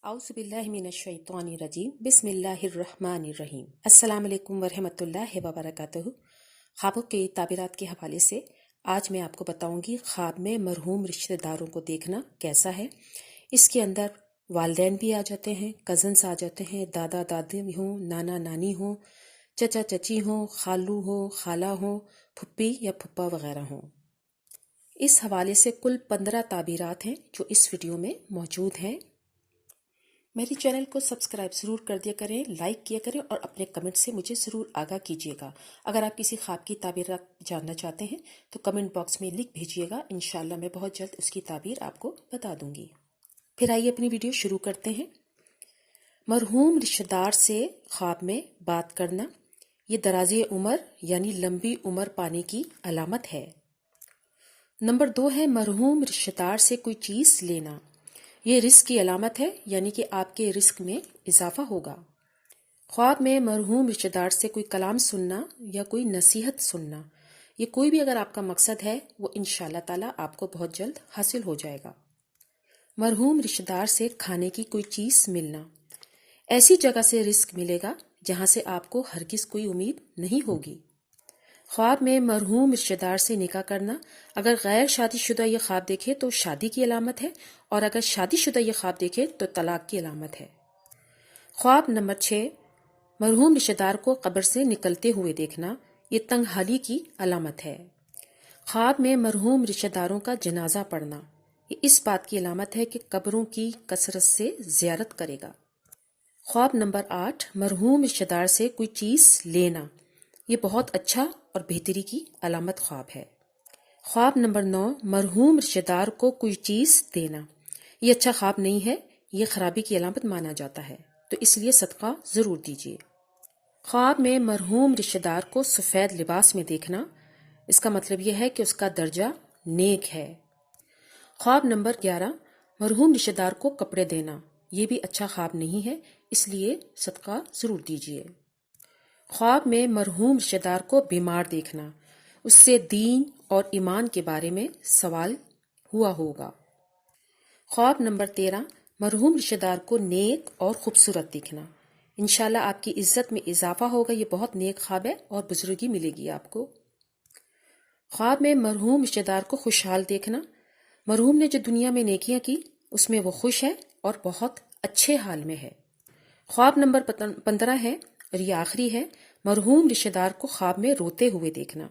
औज़ुबिल्लाहिमिनश्शैतानिर्रजीम बिस्मिल्लाहिर्रहमानिर्रहीम। अस्सलाम वालेकुम वरहमतुल्लाहि वबरकातुहू। ख्वाबों के ताबीरात के हवाले से आज मैं आपको बताऊंगी ख्वाब में मरहूम रिश्तेदारों को देखना कैसा है। इसके अंदर वालिदैन भी आ जाते हैं, कज़न्स आ जाते हैं, दादा दादी हों, नाना नानी हों, चचा चची हों, खालू हो, खाला हो, फुप्पी या फुप्पा वगैरह हों। इस हवाले से कुल 15 ताबीरात हैं जो इस वीडियो में मौजूद हैं। मेरे चैनल को सब्सक्राइब ज़रूर कर दिया करें, लाइक किया करें और अपने कमेंट से मुझे ज़रूर आगाह कीजिएगा। अगर आप किसी ख्वाब की ताबीर जानना चाहते हैं तो कमेंट बॉक्स में लिख भेजिएगा। इंशाल्लाह मैं बहुत जल्द उसकी ताबीर आपको बता दूंगी। फिर आइए अपनी वीडियो शुरू करते हैं। मरहूम रिश्तेदार से ख्वाब में बात करना ये दराज़े उम्र यानी लंबी उम्र पाने की अलामत है। नंबर 2 है मरहूम रिश्तेदार से कोई चीज़ लेना। ये रिस्क की अलामत है, यानी कि आपके रिस्क में इजाफा होगा। ख्वाब में मरहूम रिश्तेदार से कोई कलाम सुनना या कोई नसीहत सुनना, ये कोई भी अगर आपका मकसद है वो इंशाल्लाह ताला आपको बहुत जल्द हासिल हो जाएगा। मरहूम रिश्तेदार से खाने की कोई चीज़ मिलना, ऐसी जगह से रिस्क मिलेगा जहां से आपको हरगिज कोई उम्मीद नहीं होगी। ख्वाब में मरहूम रिश्तेदार से निकाह करना, अगर गैर शादीशुदा ये ख्वाब देखे तो शादी की अलामत है और अगर शादीशुदा ये ख्वाब देखे तो तलाक की अलामत है। ख्वाब नंबर 6 मरहूम रिश्तेदार को कब्र से निकलते हुए देखना, ये तंगहाली की अलामत है। ख्वाब में मरहूम रिश्तेदारों का जनाजा पढ़ना, ये इस बात की अलामत है कि कब्रों की कसरत से ज़ियारत करेगा। ख्वाब नंबर 8 मरहूम रिश्तेदार से कोई चीज़ लेना, ये बहुत अच्छा और बेहतरी की अलामत ख्वाब है। ख्वाब नंबर 9 मरहूम रिश्तेदार को कोई चीज़ देना, ये अच्छा ख्वाब नहीं है, ये खराबी की अलामत माना जाता है, तो इसलिए सदका ज़रूर दीजिए। ख्वाब में मरहूम रिश्तेदार को सफ़ेद लिबास में देखना, इसका मतलब यह है कि उसका दर्जा नेक है। ख्वाब नंबर 11 मरहूम रिश्तेदार को कपड़े देना, ये भी अच्छा ख्वाब नहीं है, इसलिए सदका ज़रूर दीजिए। ख्वाब में मरहूम रिश्तेदार को बीमार देखना, उससे दीन और ईमान के बारे में सवाल हुआ होगा। ख्वाब नंबर 13 मरहूम रिश्तेदार को नेक और खूबसूरत देखना, इंशाल्लाह आपकी इज्जत में इजाफा होगा। ये बहुत नेक ख्वाब है और बुजुर्गी मिलेगी आपको। ख्वाब में मरहूम रिश्तेदार को खुशहाल देखना, मरहूम ने जो दुनिया में नेकियां की उसमें वो खुश है और बहुत अच्छे हाल में है। ख्वाब नंबर 15 है और ये आखिरी है, मरहूम रिश्तेदार को ख्वाब में रोते हुए देखना,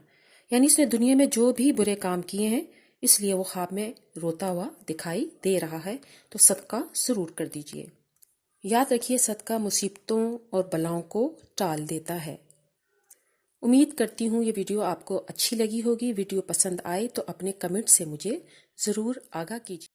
यानी इसने दुनिया में जो भी बुरे काम किए हैं इसलिए वो ख्वाब में रोता हुआ दिखाई दे रहा है, तो सदका ज़रूर कर दीजिए। याद रखिए सदका मुसीबतों और बलाओं को टाल देता है। उम्मीद करती हूँ ये वीडियो आपको अच्छी लगी होगी। वीडियो पसंद आए तो अपने कमेंट से मुझे ज़रूर आगाह कीजिए।